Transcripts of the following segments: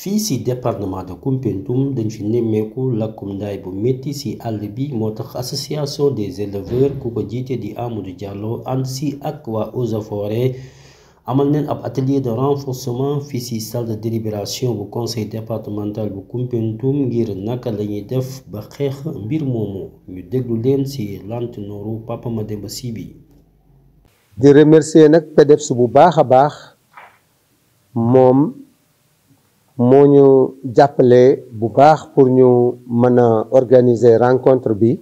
fii ci département de Koumpentoum dañ fi nemmeeku lakkum ndaay bu métti ci àll bi moo tax association des éleveurs ku ko jiite di Amadou Diallo ànd ci ak waa Eaux et Forêts amal neen ab atelier de renforcement fii ci salle de délibération bu conseil départemental bu Koumpentoum ngir naka lañuy def ba xeex mbir moomu ñu déglu leen ci lantinooru Papa Mademba Sy bi. di remercier nag PDEPS bu baax a baax moom moo ñu jàppale bu baax pour ñu mën a organiser rencontre bi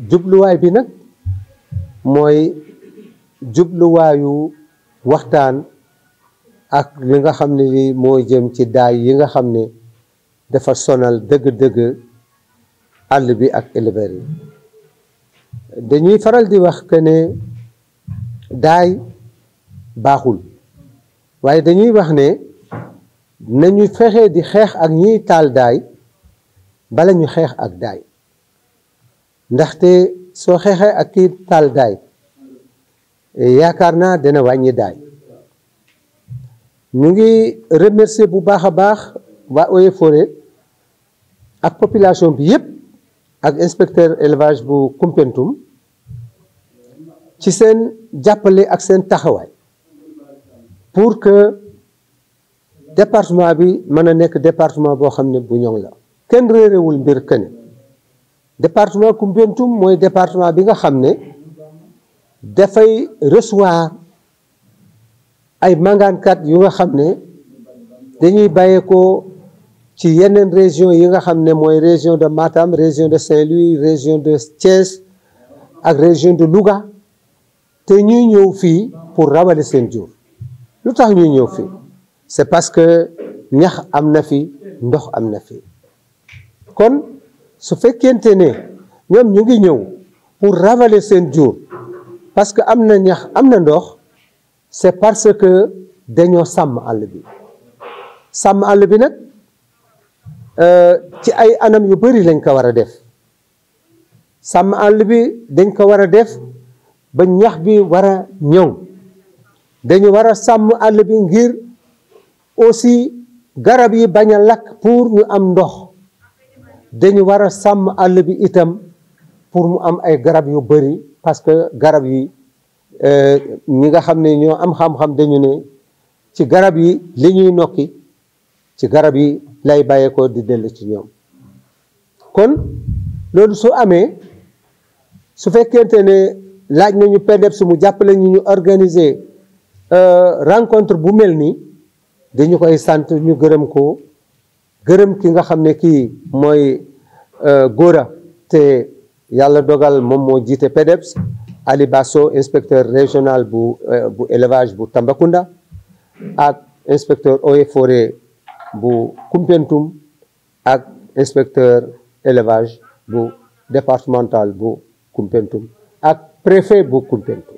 jubluwaay bi nag mooy jubluwaayu waxtaan ak li nga xam ne li moo jëm ci daay yi nga xam ne dafa sonal dëgg-dëgg àll bi ak éleveurs yi dañuy faral di wax que ne daay baaxul waaye dañuy wax ne nañu fexe di xeex ak ñiy taal daay bala ñu xeex ak daay ndaxte soo xeexee ak kii taal daay yaakaar naa dina wàññi daay ñu ngi remercier bu baax a baax waa Eaux et Forêts ak population bi yépp ak inspecteur élevage bu Koumpentoum ci seen jàppale ak seen taxawaay pour que département bi mën a nekk département boo xam ne bu ñoŋ la kenn réerewul mbir këne département Koumpentoum mooy département bi nga xam ne dafay recevoir ay màngaankat yu nga xam ne dañuy bàyyeekoo ci yeneen région yi nga xam ne mooy région de Matam région de Saint-Louis région de Thiès ak région de Louga te ñuy ñëw fii pour rawale seen jur lu tax ñuy ñëw fii c'est parce que ñax am na fi ndox am na fi kon su fekkente ne ñoom ñu ngi ñëw pour ravaler seen jur parce que am na ñax am na ndox c'est parce que dañoo sàmm àll bi sàmm àll bi nag ci ay anam yu bari lañ ko war a def sàmm àll bi dañ ko war a def ba ñax bi war a ñëw dañu war a sàmm àll bi ngir aussi garab yi bañ a lakk pour ñu am ndox dañu war a sàmm àll bi itam pour mu am ay garab yu bari parce que garab yi ñi nga xam ne ñoo am xam-xam dañu ne ci garab yi li ñuy nokki ci garab yi lay bàyyeekoo di dellu ci ñoom kon loolu su amee su fekkente ne laaj nañu PDEPS mu jàppale ñu organiser rencontre bu mel nii dañu koy sant ñu gërëm ko gërëm ki nga xam ne kii mooy Gora te yàlla dogal moom moo jiite PDEPS Ali Basso inspecteur régional bu élevage bu Tambacounda ak inspecteur Eaux et Forêts bu Koumpentoum ak inspecteur élevage bu départemental bu Koumpentoum ak préfet bu Koumpentoum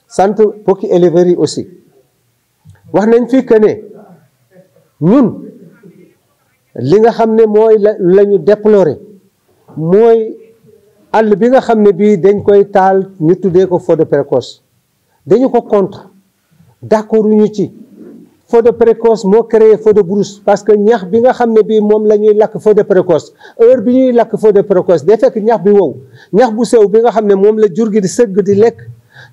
sant bokki éleveurs yi aussi wax nañ fi que ne ñun li nga xam ne mooy la ñu déplorer mooy àll bi nga xam ne bii dañ koy taal ñu tuddee ko feu de précoce dañu ko contre d'accord ñu ci feu de précoce moo créé feu de brousse parce que ñax bi nga xam ne bii moom la ñuy lakk feu de précoce heure bi ñuy lakk feu de précoce day fekk ñax bi wow ñax bu sew bi nga xam ne moom la jur gi di sëgg di lekk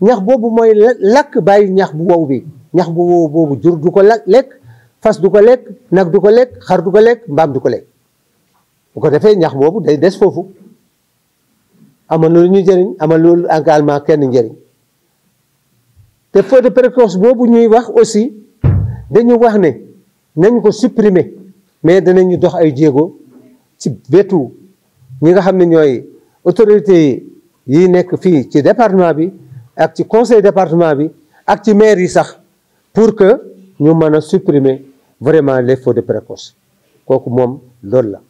ñax boobu mooy lakk bàyyi ñax bu wow bi ñax bu wow boobu jur du ko lekk fas du ko lekk nag du ko lekk xar du ko lekk mbaam du ko lekk bu ko defee ñax boobu day des foofu amal loolu ñu jëriñ amal loolu également kenn njëriñ te feu de précoce boobu ñuy wax aussi dañu wax ne nañ ko supprimer mais danañu dox ay jéego ci wetu ñi nga xam ne ñooy autorités yi nekk fii ci département bi ak ci conseil département bi ak ci maire yi sax pour que ñu mën a supprimer vraiment les feux de précoce kooku moom loolu la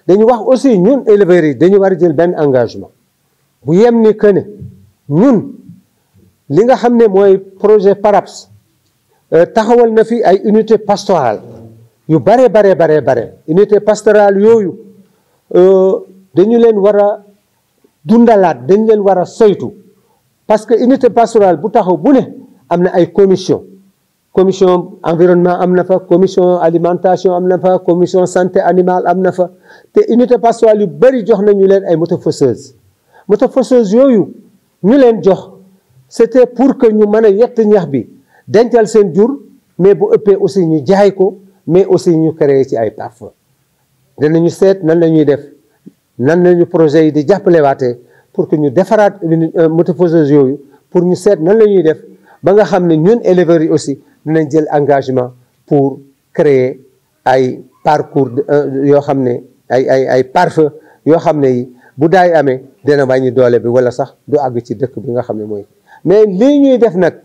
dañu wax aussi ñun éleveurs yi dañu war a jël benn engagement bu yem ni que ne ñun li nga xam ne mooy projet PARAPS taxawal na fi ay unité pastorale yu bare unité pastorale yooyu dañu leen war a dundalaat dañu leen war a soytu parce que unité pastorale bu taxaw bu ne am na ay commission commission environnement am na fa, commission alimentation am na fa, commission santé animale am na fa te unité pastorale yu bëri jox nañu leen ay motofausseuse yooyu ñu leen jox c'était pour que ñu mën a yett ñax bi dencal seen jur, mais bu ëppee aussi ñu jaay ko, mais aussi ñu créer ci ay parfum. danañu seet nan la ñuy def, nan lañu projet yi di jàppale waatee pour que ñu defaraat motofausseuse yooyu, pour ñu seet nan la ñuy def ba nga xam ne ñun éleveurs yi aussi dinañ jël engagement pour créer ay parcours yoo xam ne ay parfum yoo xam ne yi bu daay amee dina wàññi doole bi wala sax du àgg ci dëkk bi nga xam ne mooy. mais lii ñuy def nag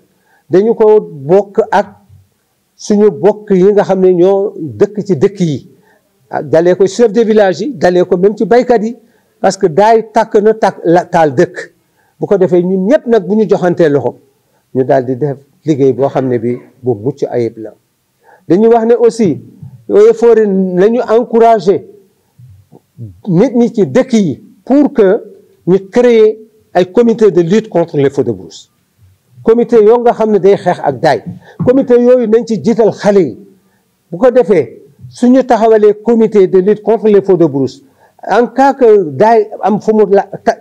dañu ko bokk ak suñu bokk yi nga xam ne ñoo dëkk ci dëkk yi, dalee ko chef de village yi, dalee ko même ci baykat yi, parce que daay tàkk na taal dëkk. bu ko defee ñun ñëpp nag bu ñu joxantee loxo ñu daal di def liggéey boo xam ne bi bu mucc ayib la. dañuy wax ne aussi Eaux et Forêts nañu encourager nit ñi ci dëkk yi pour que ñu créer ay comité de lutte contre les feux de brousse. comité yoo nga xam ne day xeex ak daay, comité yooyu nañ ci jiital xale yi. bu ko defee suñu taxawalee comité de lutte contre les feux de brousse, en cas que daay am fu mu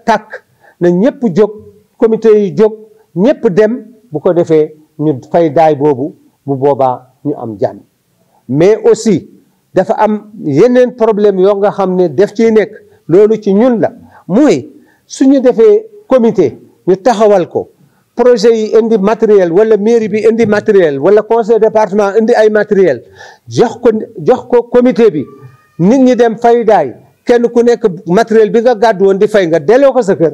tàkk na ñëpp jóg, comité yi jóg, ñëpp dem, bu ko defee ñu fay daay boobu, bu boobaa ñu am jàmm. mais aussi dafa am yeneen problème yoo nga xam ne def ciy nekk, loolu ci ñun la, mooy suñu defee comité ñu taxawal ko, projet yi indi matériel wala mairie bi indi matériel wala conseil département indi ay matériel jox ko comité bi, nit ñi dem fay daay, kenn ku nekk matériel bi nga gàddu woon di fay nga delloo ko sa kër.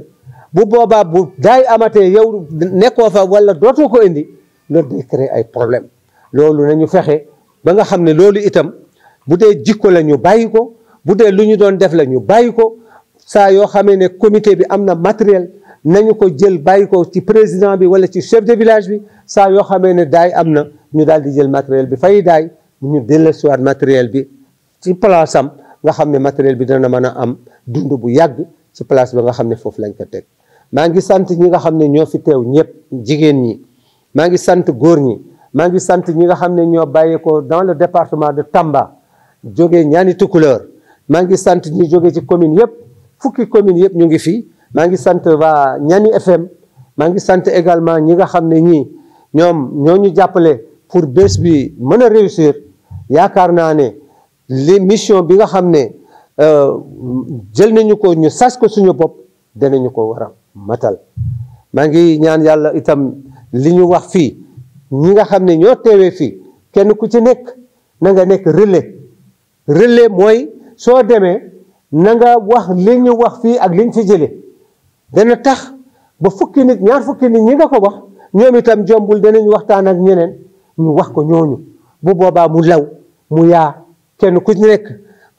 bu boobaa bu daay amatee yow nekkoo fa wala dootoo ko indi, loolu day créer ay problème. loolu nañu fexe ba nga xam ne loolu itam bu dee jikko la ñu bàyyi ko, bu dee lu ñu doon def la ñu bàyyi ko. saa yoo xamee ne comité bi am na matériel nañu ko jël bàyyi ko ci président bi wala ci chef de village bi. saa yoo xamee ne daay am na ñu daal di jël matériel bi fay daay, ñu dellusiwaat matériel bi ci place am, nga xam ne matériel bi dana mën a am dund bu yàgg ci place ba nga xam ne foofu lañ ko teg. maa ngi sant ñi nga xam ne ñoo fi teew ñëpp, jigéen ñi, maa ngi sant góor ñi, maa ngi sant ñi nga xam ne ñoo bàyyeekoo dans le département de Tamba jógee Ñaani Tukulóor. maa ngi sant ñi jógee ci commune yëpp, fukki commune yëpp ñu ngi fii. maa ngi sant waa Ñani FM. maa ngi sant également ñi nga xam ne ñii ñoom ñoo ñu jàppale pour bés bi mën a réussir. yaakaar naa ne li mission bi nga xam ne jël nañu ko, ñu sas ko suñu bopp, danañu ko war a matal. maa ngi ñaan yàlla itam li ñu wax fii, ñi nga xam ne ñoo teewee fii, kenn ku ci nekk na nga nekk relais mooy soo demee na nga wax li ñu wax fii ak liñ fi jëlee. dana tax ba fukki nit, ñaar fukki nit ñi nga ko wax, ñoom itam jombul danañ waxtaan ak ñeneen ñu wax ko ñooñu. bu boobaa mu law mu yaa, kenn ku ci nekk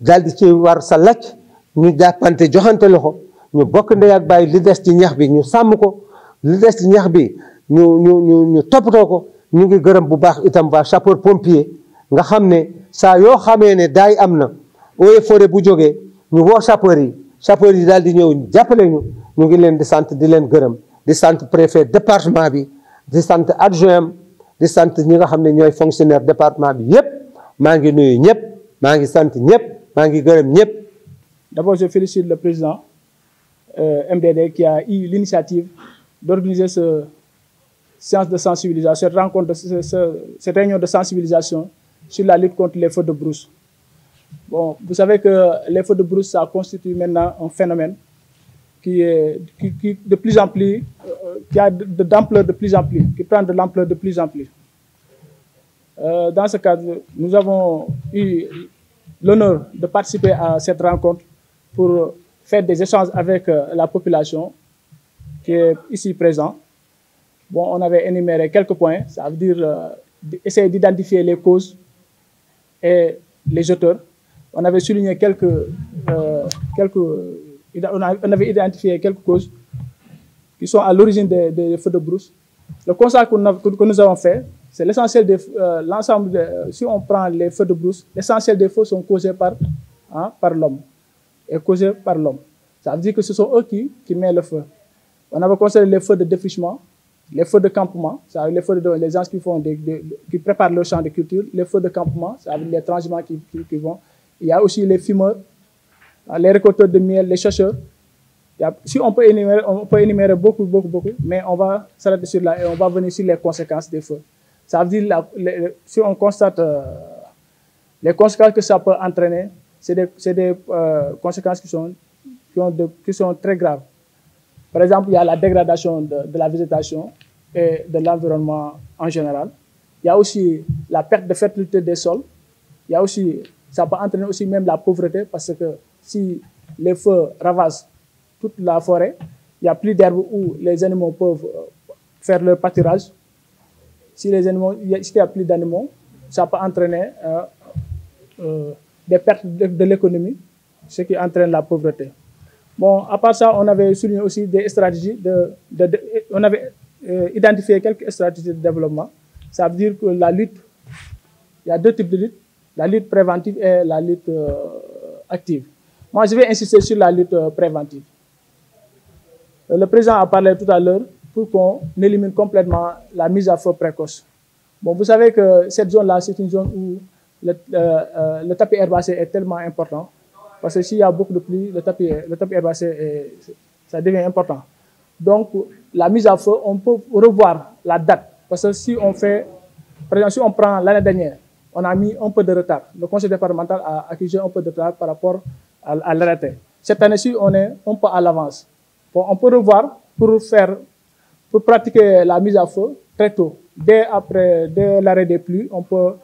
daal di ci war sa lacc, ñu jàppante joxante loxo, ñu bokk ndey ak bàyyi. li des ci ñax bi ñu sàmm ko, li des ci ñax bi ñu toppatoo ko. ñu ngi gërëm bu baax itam waa sapeur pompier, nga xam ne saa yoo xamee ne daay am na, Eaux et Forêts bu jógee ñu woo sapeur yi daal di ñëw jàppale ñu. ñu ngi leen di sant di leen gërëm, di sant préfet département bi, di sant adjoint, di sant ñi nga xam ne ñooy fonctionnaire département bi yépp. maa ngi nuyu ñëpp, maa ngi sant ñëpp, maa ngi gërëm ñëpp. D'abord, je félicite le président MDD qui a eu l'initiative d'organiser cette séance de sensibilisation, cette rencontre, cette réunion de sensibilisation sur la lutte contre les feux de brousse. Bon, vous savez que les feux de brousse, ça constitue maintenant un phénomène qui de plus en plus, qui a d'ampleur de plus en plus, qui prend de l'ampleur de plus en plus. Dans ce cadre, nous avons eu l'honneur de participer à cette rencontre pour faire des échanges avec la population qui est ici présente. Bon, on avait énuméré quelques points, ça veut dire essayer d'identifier les causes et les auteurs. On avait souligné on avait identifié quelques causes qui sont à l'origine des feux de brousse. Le constat que nous avons fait, c'est l'essentiel de l'ensemble. Si on prend les feux de brousse, l'essentiel des feux sont causés par l'homme et causés par l'homme. Ça veut dire que ce sont eux qui mettent le feu. On avait considéré les feux de défrichement, les feux de campement, les feux les gens qui préparent leur champ de culture, les feux de campement, les transhumants qui vont. Il y a aussi les fumeurs, les récolteurs de miel, les chercheurs. Si on peut énumérer beaucoup, mais on va s'arrêter sur là et on va venir sur les conséquences des feux. Ça veut dire, si on constate les conséquences que ça peut entraîner, c'est des conséquences qui sont très graves. Par exemple, il y a la dégradation de la végétation et de l'environnement en général. Il y a aussi la perte de fertilité des sols. Il y a aussi, ça peut entraîner aussi même la pauvreté parce que si les feux ravagent toute la forêt, il n'y a plus d'herbes où les animaux peuvent faire leur pâturage. S'il n'y a plus d'animaux, ça peut entraîner des pertes de l'économie, ce qui entraîne la pauvreté. Bon, à part ça, on avait souligné aussi des stratégies on avait identifié quelques stratégies de développement. Ça veut dire que la lutte, il y a deux types de lutte, la lutte préventive et la lutte active. Moi, je vais insister sur la lutte préventive. Le président a parlé tout à l'heure pour qu'on élimine complètement la mise à feu précoce. Bon, vous savez que cette zone-là, c'est une zone où le tapis herbacé est tellement important. Parce que s'il y a beaucoup de pluie, le tapis herbacé, ça devient important. Donc, la mise à feu, on peut revoir la date. Parce que si on fait, par exemple, si on prend l'année dernière, on a mis un peu de retard. Le conseil départemental a accusé un peu de retard par rapport à l'arrêté. Cette année-ci, on est un peu à l'avance. Bon, on peut revoir pour pratiquer la mise à feu très tôt. Dès l'arrêt des pluies, on peut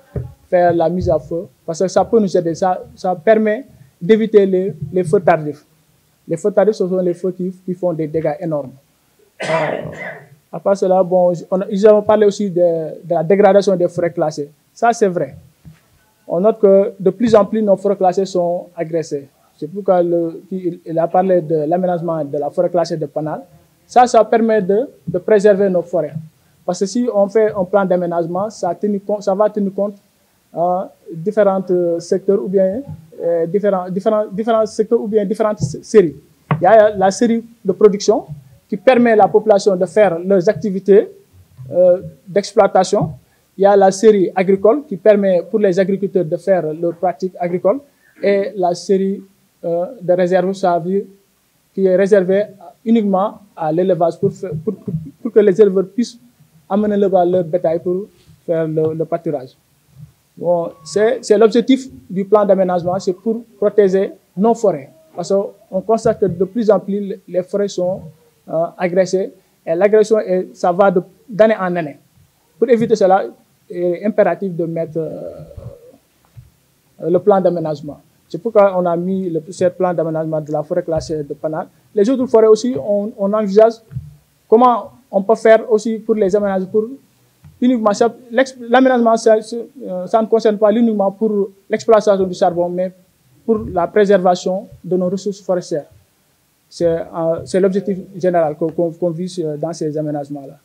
faire la mise à feu. Parce que ça peut nous aider. Ça permet d'éviter les feux tardifs. Les feux tardifs, ce sont les feux qui font des dégâts énormes. À part cela, bon, ils ont parlé aussi de la dégradation des forêts classées. Ça, c'est vrai. On note que de plus en plus, nos forêts classées sont agressées. C'est pourquoi il a parlé de l'aménagement de la forêt classée de Panal. Ça permet de préserver nos forêts. Parce que si on fait un plan d'aménagement, ça va tenir compte différents secteurs ou bien différents secteurs ou bien différentes séries. Il y a la série de production qui permet à la population de faire leurs activités d'exploitation. Il y a la série agricole qui permet pour les agriculteurs de faire leurs pratiques agricoles. Et la série de réserve, ça veut dire qui est réservée uniquement à l'élevage pour que les éleveurs puissent amener leur bétail pour faire le pâturage. Bon, c'est l'objectif du plan d'aménagement, c'est pour protéger nos forêts. Parce qu'on constate que de plus en plus, les forêts sont agressées. Et l'agression, ça va d'année en année. Pour éviter cela, il est impératif de mettre le plan d'aménagement. C'est pourquoi on a mis ce plan d'aménagement de la forêt classée de Panal. Les autres forêts aussi, on envisage comment on peut faire aussi pour les aménager. L'aménagement, ça ne concerne pas uniquement pour l'exploitation du charbon, mais pour la préservation de nos ressources forestières. C'est l'objectif général qu'on vise dans ces aménagements-là.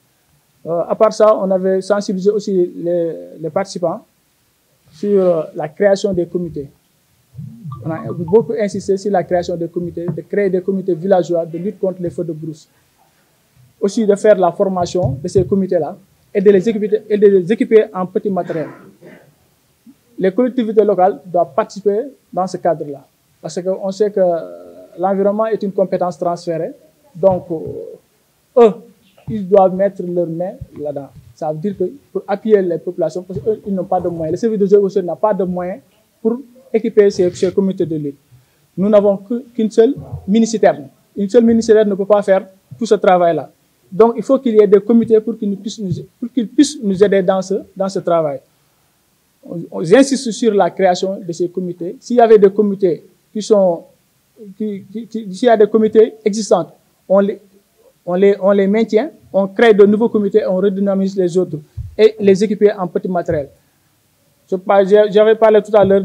À part ça, on avait sensibilisé aussi les participants sur la création des comités. On a beaucoup insisté sur la création des comités, de créer des comités villageois de lutte contre les feux de brousse. Aussi de faire la formation de ces comités-là et de les équiper en petit matériel. Les collectivités locales doivent participer dans ce cadre-là. Parce qu'on sait que l'environnement est une compétence transférée. Donc, eux, ils doivent mettre leurs mains là-dedans. Ça veut dire que pour appuyer les populations, parce qu'ils n'ont pas de moyens. Le service de gestion n'a pas de moyens pour équiper ces comités de lutte. Nous n'avons qu'une seule mini-citerne. Une seule mini-citerne ne peut pas faire tout ce travail-là. Donc, il faut qu'il y ait des comités pour qu'ils puissent nous aider dans ce travail. J'insiste sur la création de ces comités. S'il y avait des comités s'il y a des comités existants, on les maintient, on crée de nouveaux comités, on redynamise les autres et les équiper en petit matériel. J'avais parlé tout à l'heure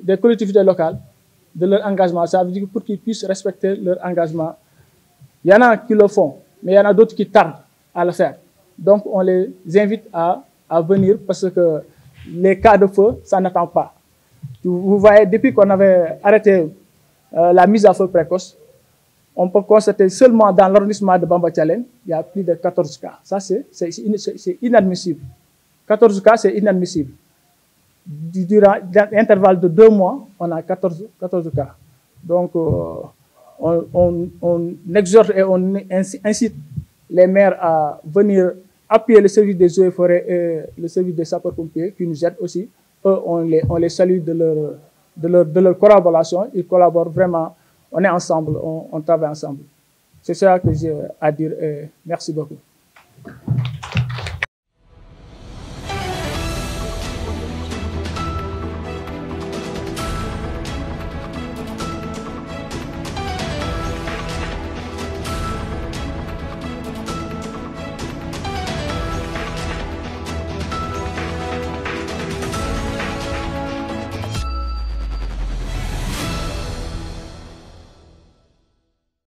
des collectivités locales, de leur engagement. Ça veut dire que pour qu'ils puissent respecter leur engagement, il y en a qui le font, mais il y en a d'autres qui tardent à le faire. Donc, on les invite à venir parce que les cas de feu, ça n'attend pas. Vous voyez, depuis qu'on avait arrêté la mise à feu précoce, on peut constater seulement dans l'arrondissement de Bamba-Tchalène, il y a plus de 14 cas. Ça, c'est inadmissible. 14 cas, c'est inadmissible. Durant l'intervalle de 2 mois, on a 14 cas. Donc, on exhorte et on incite les maires à venir appuyer le service des eaux et forêts et le service des sapeurs-pompiers qui nous aident aussi. Eux, on les salue de leur collaboration. Ils collaborent vraiment. On est ensemble, on travaille ensemble. C'est ça que j'ai à dire et merci beaucoup.